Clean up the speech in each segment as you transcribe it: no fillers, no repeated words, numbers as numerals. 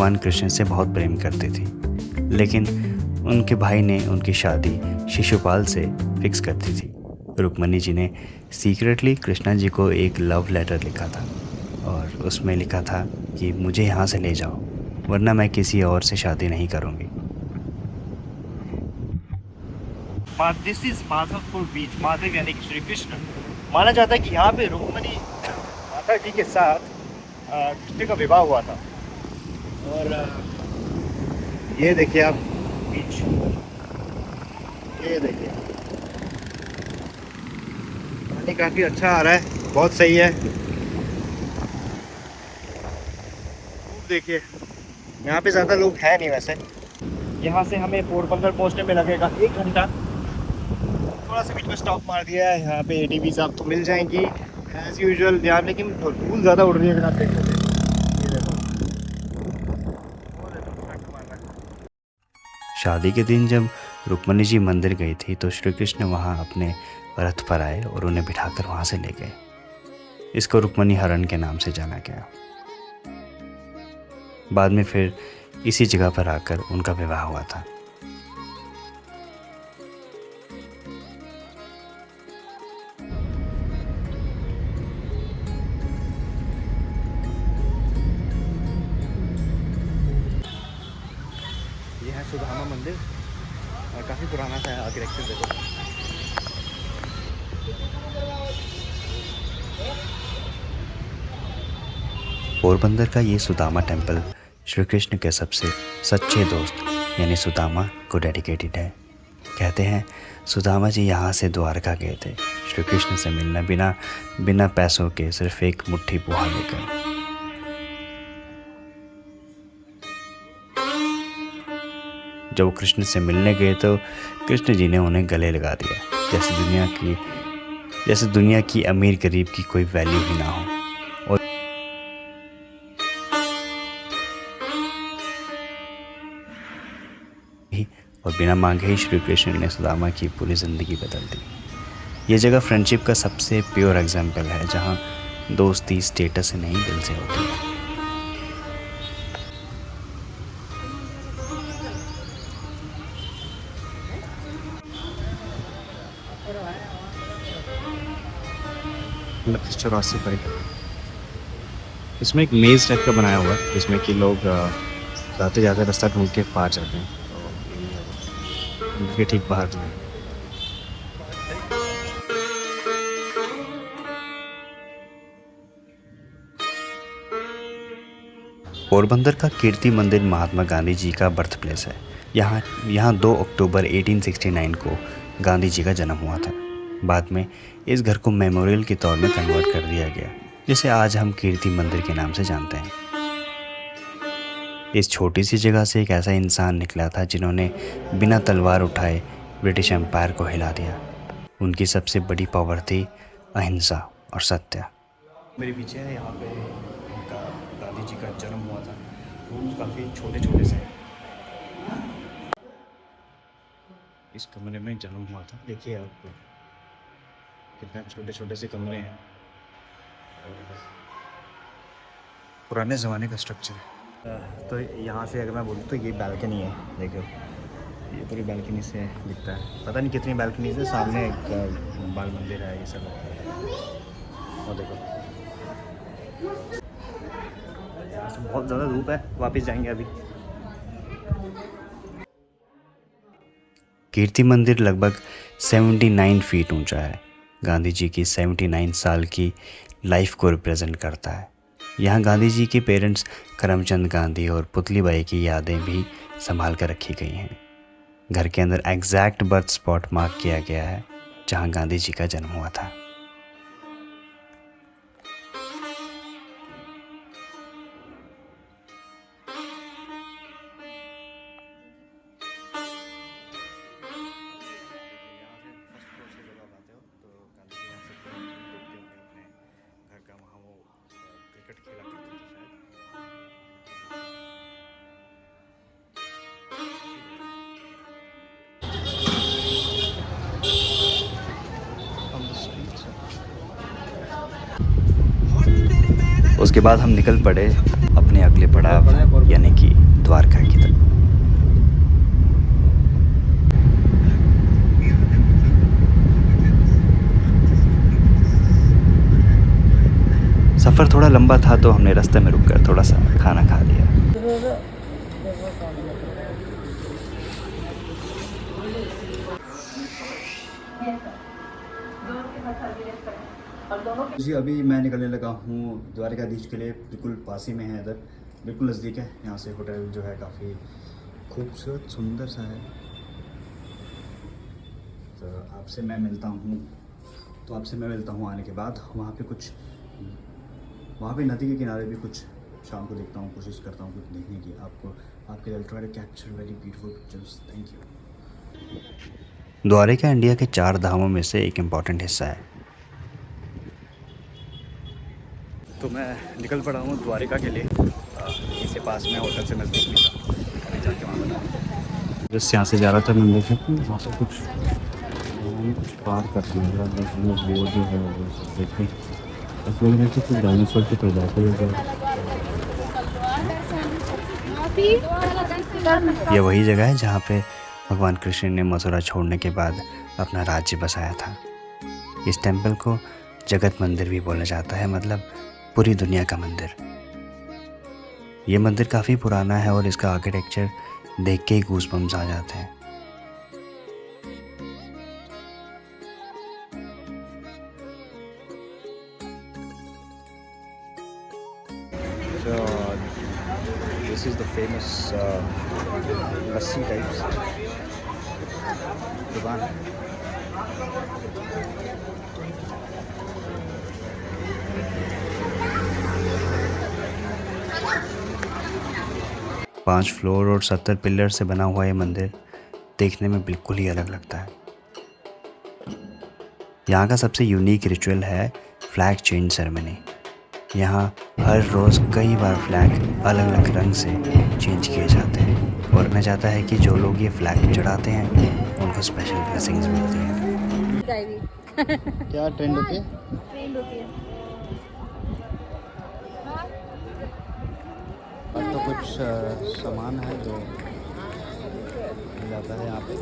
भगवान कृष्ण से बहुत प्रेम करती थी, लेकिन उनके भाई ने उनकी शादी शिशुपाल से फिक्स कर दी थी। रुक्मणी जी ने सीक्रेटली कृष्णा जी को एक लव लेटर लिखा था और उसमें लिखा था कि मुझे यहाँ से ले जाओ, वरना मैं किसी और से शादी नहीं करूँगी। दिस इज माधवपुर बीच। माधव यानी कि श्री कृष्ण। माना जाता है कि यहाँ पे रुक्मणी माता जी के साथ कृष्ण का विवाह हुआ था। और ये देखिए आप बीच, ये देखिए पानी काफ़ी अच्छा आ रहा है, बहुत सही है। देखिए यहाँ पे ज़्यादा लोग हैं नहीं वैसे। यहाँ से हमें पोरबंदर पहुँचने में लगेगा 1 घंटा। थोड़ा सा बीच में स्टॉप मार दिया है। यहाँ पे ATVs आपको मिल जाएंगी एज यूजुअल यहाँ, लेकिन धूल ज़्यादा उड़ रही है। अगर आप देखोगे ये देखो, शादी के दिन जब रुक्मणी जी मंदिर गई थी तो श्री कृष्ण वहाँ अपने रथ पर आए और उन्हें बिठाकर वहाँ से ले गए। इसको रुक्मणी हरण के नाम से जाना गया। बाद में फिर इसी जगह पर आकर उनका विवाह हुआ था। ये है सुदामा मंदिर और काफ़ी पुराना सा है। आर्किटेक्चर देखो। पोरबंदर का ये सुदामा टेम्पल श्री कृष्ण के सबसे सच्चे दोस्त यानी सुदामा को डेडिकेटेड है। कहते हैं सुदामा जी यहाँ से द्वारका गए थे श्री कृष्ण से मिलना, बिना पैसों के, सिर्फ एक मुट्ठी पोहा लेकर। जब वो कृष्ण से मिलने गए तो कृष्ण जी ने उन्हें गले लगा दिया, जैसे दुनिया की अमीर गरीब की कोई वैल्यू ही ना हो। और बिना मांगे ही श्री कृष्ण ने सुदामा की पूरी ज़िंदगी बदल दी। ये जगह फ्रेंडशिप का सबसे प्योर एग्जाम्पल है, जहाँ दोस्ती स्टेटस से नहीं दिल से होती है। इसमें एक मेज़ टाइप का बनाया हुआ है जिसमें कि लोग जाते जाते रास्ता ढूंढ के पार जाते हैं। ये ठीक बाहर जो है। पोरबंदर का कीर्ति मंदिर महात्मा गांधी जी का बर्थ प्लेस है। यहाँ 2 अक्टूबर 1869 को गांधी जी का जन्म हुआ था। बाद में इस घर को मेमोरियल के तौर में कन्वर्ट कर दिया गया, जिसे आज हम कीर्ति मंदिर के नाम से जानते हैं। इस छोटी सी जगह से एक ऐसा इंसान निकला था जिन्होंने बिना तलवार उठाए ब्रिटिश एम्पायर को हिला दिया। उनकी सबसे बड़ी पावर थी अहिंसा और सत्य। मेरे पीछे है, यहाँ पे उनका गांधी जी का जन्म हुआ था। रूम काफ़ी छोटे छोटे से हैं। इस कमरे में जन्म हुआ था। देखिए आप कितने छोटे छोटे से कमरे हैं। पुराने ज़माने का स्ट्रक्चर है। तो यहाँ से अगर मैं बोलूँ तो ये बैल्कनी है। देखो ये पूरी बैल्कनी से दिखता है। पता नहीं कितनी बैल्कनी से। सामने एक बाल मंदिर है, ये सब। और देखो यहाँ से बहुत ज़्यादा धूप है। वापस जाएंगे अभी। कीर्ति मंदिर लगभग 79 फीट ऊंचा है। गांधी जी की 79 साल की लाइफ को रिप्रेजेंट करता है। यहाँ गांधी जी के पेरेंट्स करमचंद गांधी और पुतलीबाई की यादें भी संभाल कर रखी गई हैं। घर के अंदर एग्जैक्ट बर्थ स्पॉट मार्क किया गया है जहाँ गांधी जी का जन्म हुआ था। उसके बाद हम निकल पड़े अपने अपने अगले पड़ाव यानी कि द्वारका की तरफ। सफ़र थोड़ा लंबा था तो हमने रास्ते में रुककर थोड़ा सा खाना खा लिया। जी अभी मैं निकलने लगा हूँ द्वारकाधीश के लिए। बिल्कुल पास ही में है, इधर बिल्कुल नज़दीक है। यहाँ से होटल जो है काफ़ी खूबसूरत सुंदर सा है। तो आपसे मैं मिलता हूँ आने के बाद। वहाँ पे नदी के किनारे भी कुछ शाम को देखता हूँ, कोशिश करता हूँ कुछ देखने की। आपके लिए try to capture very beautiful pictures. Thank you. Dwarka India के 4 धामों में से एक इम्पॉर्टेंट हिस्सा है। तो मैं निकल पड़ा हूँ द्वारका के लिए। इसे पास में होटल से नज़दीक में था, अभी जाके वहाँ बता। बस यहाँ से जा रहा था, मैं देख सकती हूँ वहाँ से कुछ पार कर दिया वो जो है वो देखें से कुछ डायनासोर की प्रजाति है। यह वही जगह है जहाँ पे भगवान कृष्ण ने मथुरा छोड़ने के बाद अपना राज्य बसाया था। इस टेम्पल को जगत मंदिर भी बोला जाता है, मतलब पूरी दुनिया का मंदिर। ये मंदिर काफ़ी पुराना है और इसका आर्किटेक्चर देख के ही गूज़बम्स आ जाते हैं। This is the famous lassi types दुकान है। पाँच फ्लोर और 70 पिलर से बना हुआ ये मंदिर देखने में बिल्कुल ही अलग लगता है। यहाँ का सबसे यूनिक रिचुअल है फ्लैग चेंज सेरेमनी। यहाँ हर रोज़ कई बार फ्लैग अलग अलग रंग से चेंज किए जाते हैं और माना जाता है कि जो लोग ये फ्लैग चढ़ाते हैं उनको स्पेशल ब्लेसिंग्स मिलती हैं। क्या ट्रेंड होती है? अब तो कुछ सामान है जो मिल जाता है यहाँ पे।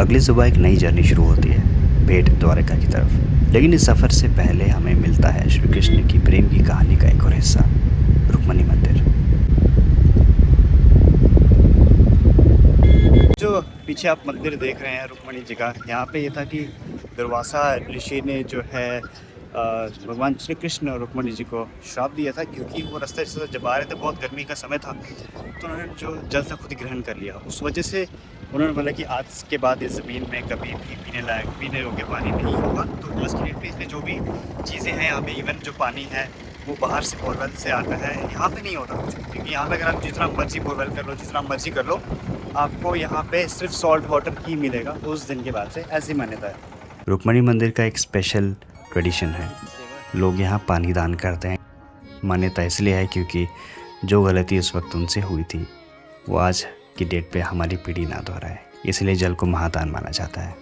अगली सुबह एक नई जर्नी शुरू होती है भेंट द्वारका की तरफ। लेकिन इस सफ़र से पहले हमें मिलता है श्री कृष्ण की प्रेम की कहानी का एक और हिस्सा, रुक्मणी मंदिर। जो पीछे आप मंदिर देख रहे हैं रुक्मणी जी का, यहाँ पे ये था कि दुर्वासा ऋषि ने जो है भगवान श्री कृष्ण और रुक्मणी जी को श्राप दिया था, क्योंकि वो रास्ते से जब आ रहे थे, बहुत गर्मी का समय था, तो उन्होंने जो जल था खुद ग्रहण कर लिया। उस वजह से उन्होंने बोला कि आज के बाद इस ज़मीन में कभी भी पीने योग्य पानी नहीं होगा। तो आज की डेट में जो भी चीज़ें हैं यहाँ पे, इवन जो पानी है वो बाहर से बोरवेल से आता है, यहाँ पे नहीं होता कुछ, क्योंकि यहाँ पे अगर आप जितना मर्जी बोरवेल कर लो, जितना मर्जी कर लो, आपको यहाँ पे सिर्फ सॉल्ट वाटर ही मिलेगा उस दिन के बाद से, ऐसी मान्यता है। रुक्मणी मंदिर का एक स्पेशल ट्रेडिशन है, लोग यहाँ पानी दान करते हैं। मान्यता इसलिए है क्योंकि जो गलती उस वक्त उनसे हुई थी वो आज की डेट पे हमारी पीढ़ी ना दोहराए, इसलिए जल को महादान माना जाता है।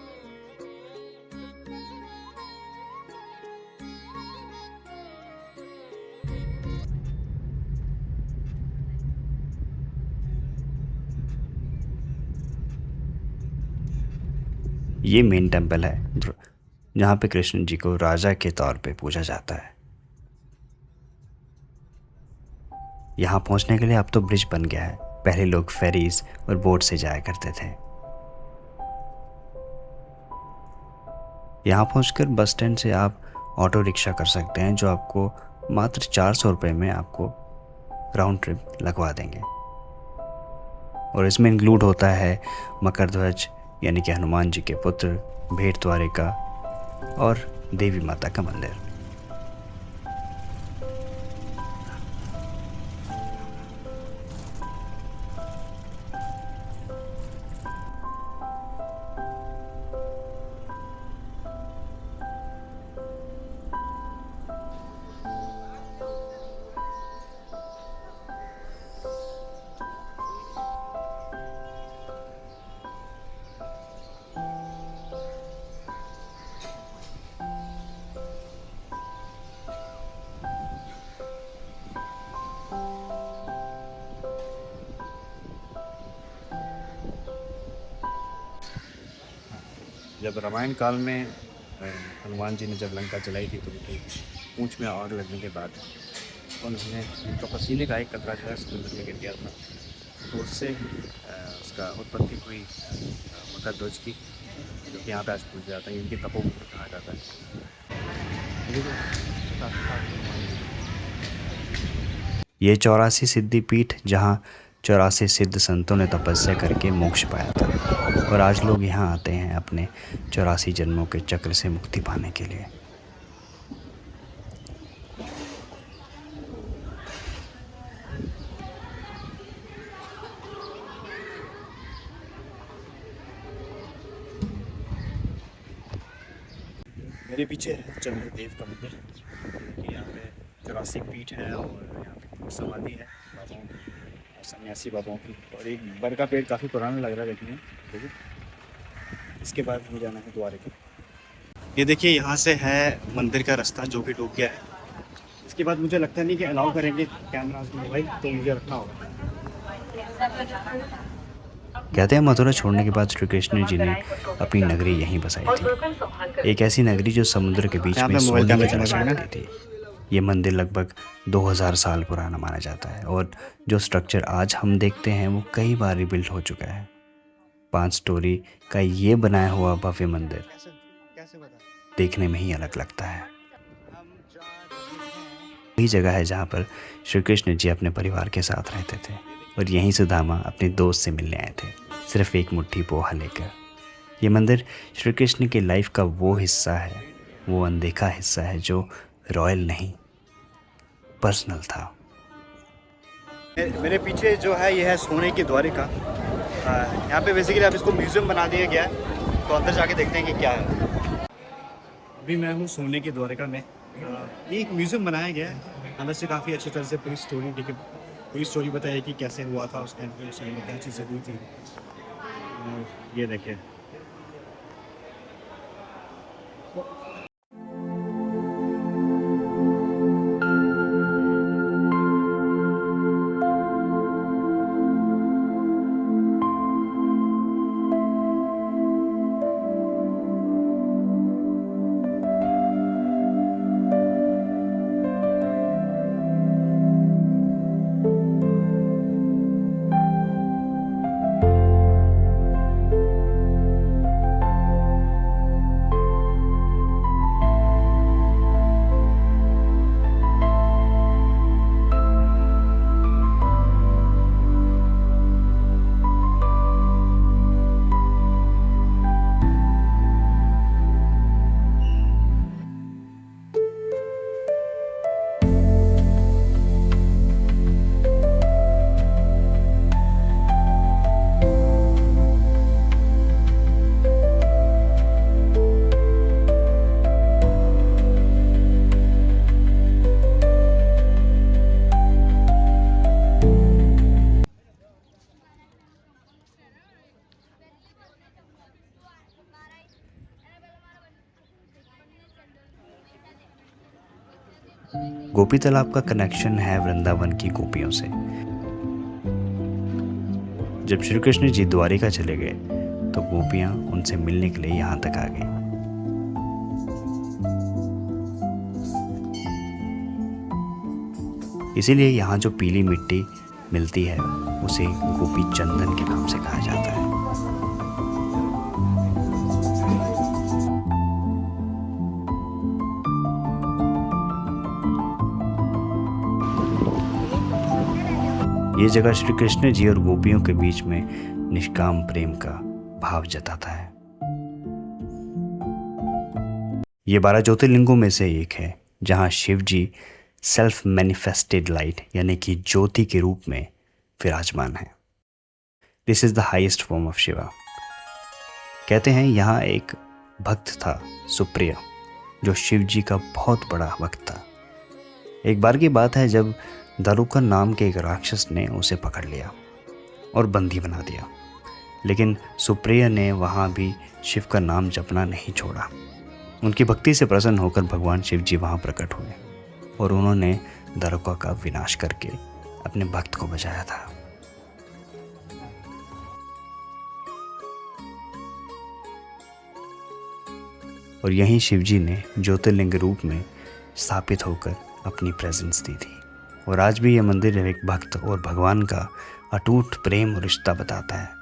ये मेन टेम्पल है जहाँ पे कृष्ण जी को राजा के तौर पे पूजा जाता है। यहाँ पहुँचने के लिए अब तो ब्रिज बन गया है, पहले लोग फेरीज और बोट से जाया करते थे। यहाँ पहुँचकर बस स्टैंड से आप ऑटो रिक्शा कर सकते हैं, जो आपको मात्र 400 रुपये में आपको राउंड ट्रिप लगवा देंगे। और इसमें इंक्लूड होता है मकर ध्वज यानी कि हनुमान जी के पुत्र, भेंट द्वारिका और देवी माता का मंदिर। जब रामायण काल में हनुमान जी ने जब लंका जलाई थी तो उनकी पूंछ में आग लगने के बाद उन्होंने उनका पसीने का एक कतरा जो है समुद्र में गिर गया था, तो उससे उसका उत्पत्ति हुई मकर ध्वज की, जो कि यहाँ पे आज पूजा जाता है, इनकी तपोवन कहा जाता है। ये 84 सिद्धि पीठ जहाँ 84 सिद्ध संतों ने तपस्या करके मोक्ष पाया था, और आज लोग यहाँ आते हैं अपने 84 जन्मों के चक्र से मुक्ति पाने के लिए। मेरे पीछे है चंद्रदेव का मंदिर, कि यहाँ पे 84 पीठ है और यहाँ पे समाधि है बाबाओं की, सन्यासी बाबाओं की, और एक बर का पेड़ काफ़ी पुराना लग रहा है देखने, देखिए। इसके बाद हमें जाना है द्वारका। ये देखिए यहाँ से है मंदिर का रास्ता जो कि डूब गया है। इसके बाद मुझे लगता नहीं कि अलाउ करेंगे कैमरास में भाई, तो मुझे रखना होगा। कहते हैं मथुरा छोड़ने के बाद श्री कृष्ण जी ने अपनी नगरी यहीं बसाई थी, एक ऐसी नगरी जो समुद्र के बीच में सोने की तरह चमकती थी। ये मंदिर लगभग 2000 साल पुराना माना जाता है, और जो स्ट्रक्चर आज हम देखते हैं वो कई बार रिबिल्ड हो चुका है। 5 स्टोरी का ये बनाया हुआ भव्य मंदिर देखने में ही अलग लगता है। यही जगह है जहाँ पर श्री कृष्ण जी अपने परिवार के साथ रहते थे, और यहीं सुदामा अपने दोस्त से मिलने आए थे, सिर्फ एक मुट्ठी पोहा लेकर। ये मंदिर श्री कृष्ण की लाइफ का वो हिस्सा है, वो अनदेखा हिस्सा है जो रॉयल नहीं, पर्सनल था। मेरे पीछे जो है ये है सोने की द्वारिका। यहाँ पे बेसिकली अब इसको म्यूज़ियम बना दिया गया है, तो अंदर जाके देखते हैं कि क्या है। अभी मैं हूँ सोने की द्वारिका में। ये एक म्यूज़ियम बनाया गया है, अंदर से काफ़ी अच्छी तरह से पूरी स्टोरी बताई कि कैसे हुआ था उस टाइम पे, उस टाइम में क्या चीज़ें हुई थी। ये देखिए, गोपी तालाब का कनेक्शन है वृंदावन की गोपियों से। जब श्री कृष्ण जी द्वारिका चले गए तो गोपियां उनसे मिलने के लिए यहाँ तक आ गई। इसीलिए यहाँ जो पीली मिट्टी मिलती है उसे गोपी चंदन के नाम से कहा जाता है। ये जगह श्री कृष्ण जी और गोपियों के बीच में निष्काम प्रेम का भाव जताता है। ये 12 ज्योतिर्लिंगों में से एक है जहां शिव जी सेल्फ मैनिफेस्टेड लाइट यानी कि ज्योति के रूप में विराजमान है। This is the highest form of Shiva. कहते हैं यहाँ एक भक्त था सुप्रिय, जो शिव जी का बहुत बड़ा भक्त था। एक बार की बात है जब दारुका नाम के एक राक्षस ने उसे पकड़ लिया और बंदी बना दिया, लेकिन सुप्रिया ने वहाँ भी शिव का नाम जपना नहीं छोड़ा। उनकी भक्ति से प्रसन्न होकर भगवान शिव जी वहाँ प्रकट हुए और उन्होंने दारुका का विनाश करके अपने भक्त को बचाया था। और यहीं शिवजी ने ज्योतिर्लिंग रूप में स्थापित होकर अपनी प्रेजेंस दी थी। और आज भी यह मंदिर एक भक्त और भगवान का अटूट प्रेम और रिश्ता बताता है।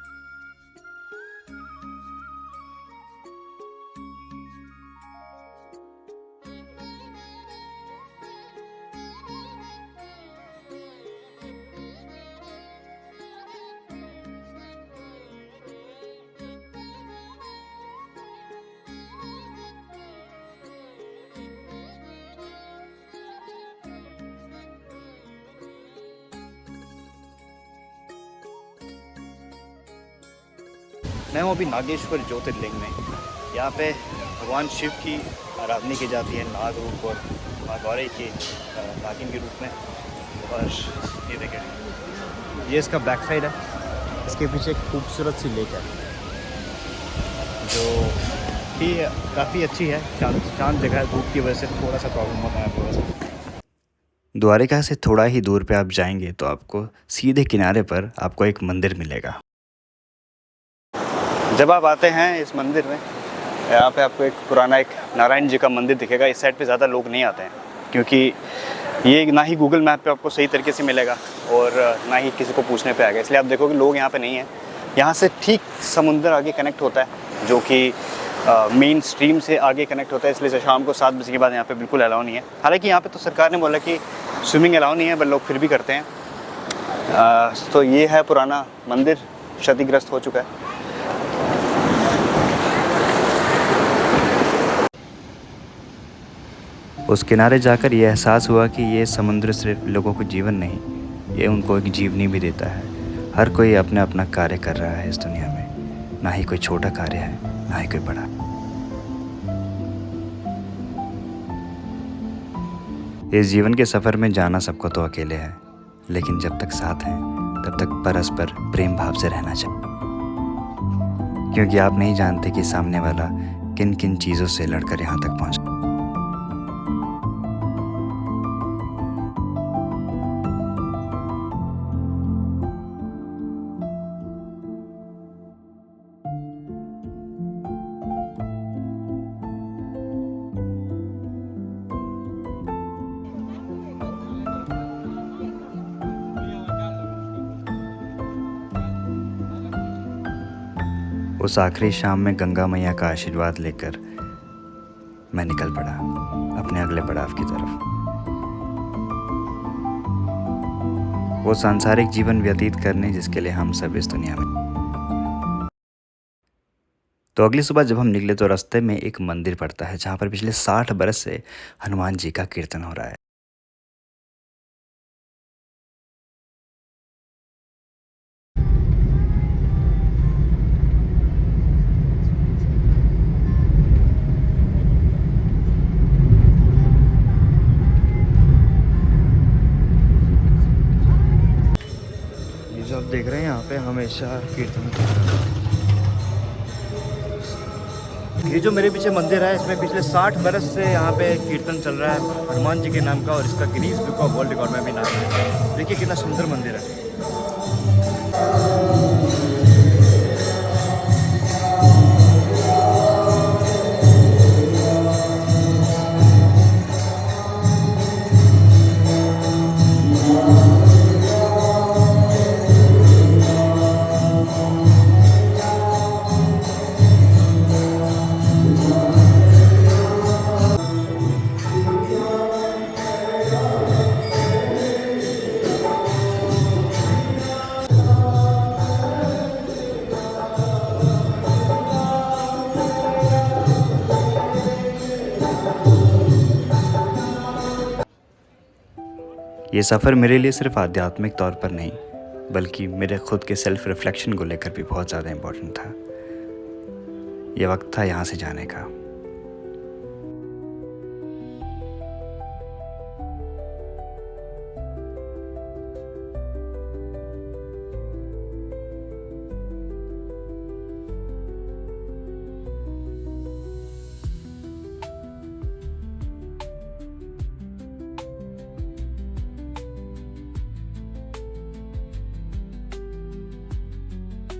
मैं हूँ अभी नागेश्वर ज्योतिर्लिंग में। यहाँ पे भगवान शिव की आराधना की जाती है नाग रूप और माँ गौरी के नागिन के रूप में। और ये देखें, ये इसका बैक साइड है। इसके पीछे एक खूबसूरत सी लेक है जो कि काफ़ी अच्छी है। शांत जगह है। धूप की वजह से थोड़ा सा प्रॉब्लम होता है आपको वैसे। द्वारिका से थोड़ा ही दूर पे आप जाएंगे तो आपको सीधे किनारे पर आपको एक मंदिर मिलेगा। जब आप आते हैं इस मंदिर में, यहाँ पे आपको एक पुराना एक नारायण जी का मंदिर दिखेगा। इस साइड पे ज़्यादा लोग नहीं आते हैं क्योंकि ये ना ही गूगल मैप पे आपको सही तरीके से मिलेगा और ना ही किसी को पूछने पे आएगा, इसलिए आप देखोगे लोग यहाँ पे नहीं हैं। यहाँ से ठीक समुंदर आगे कनेक्ट होता है जो कि मेन स्ट्रीम से आगे कनेक्ट होता है, इसलिए शाम को 7 बजे के बाद यहाँ पे बिल्कुल अलाउ नहीं है। हालांकि यहाँ पे तो सरकार ने बोला कि स्विमिंग अलाउ नहीं है, पर लोग फिर भी करते हैं। तो ये है पुराना मंदिर, क्षतिग्रस्त हो चुका है। उस किनारे जाकर ये एहसास हुआ कि ये समुद्र सिर्फ लोगों को जीवन नहीं, ये उनको एक जीवनी भी देता है। हर कोई अपना अपना कार्य कर रहा है इस दुनिया में, ना ही कोई छोटा कार्य है ना ही कोई बड़ा। इस जीवन के सफ़र में जाना सबको तो अकेले है, लेकिन जब तक साथ हैं तब तक परस्पर प्रेम भाव से रहना चाहिए, क्योंकि आप नहीं जानते कि सामने वाला किन किन चीज़ों से लड़कर यहाँ तक पहुँचा। उस आखिरी शाम में गंगा मैया का आशीर्वाद लेकर मैं निकल पड़ा अपने अगले पड़ाव की तरफ। वो सांसारिक जीवन व्यतीत करने जिसके लिए हम सब इस दुनिया में। तो अगली सुबह जब हम निकले तो रास्ते में एक मंदिर पड़ता है जहाँ पर पिछले 60 बरस से हनुमान जी का कीर्तन हो रहा है। जो आप देख रहे हैं यहाँ पे हमेशा कीर्तन। ये जो मेरे पीछे मंदिर है इसमें पिछले 60 बरस से यहाँ पे कीर्तन चल रहा है हनुमान जी के नाम का, और इसका Guinness book of world record में भी नाम है। देखिए कितना सुंदर मंदिर है। ये सफ़र मेरे लिए सिर्फ आध्यात्मिक तौर पर नहीं बल्कि मेरे खुद के सेल्फ रिफ्लेक्शन को लेकर भी बहुत ज़्यादा इम्पोर्टेंट था। ये वक्त था यहाँ से जाने का।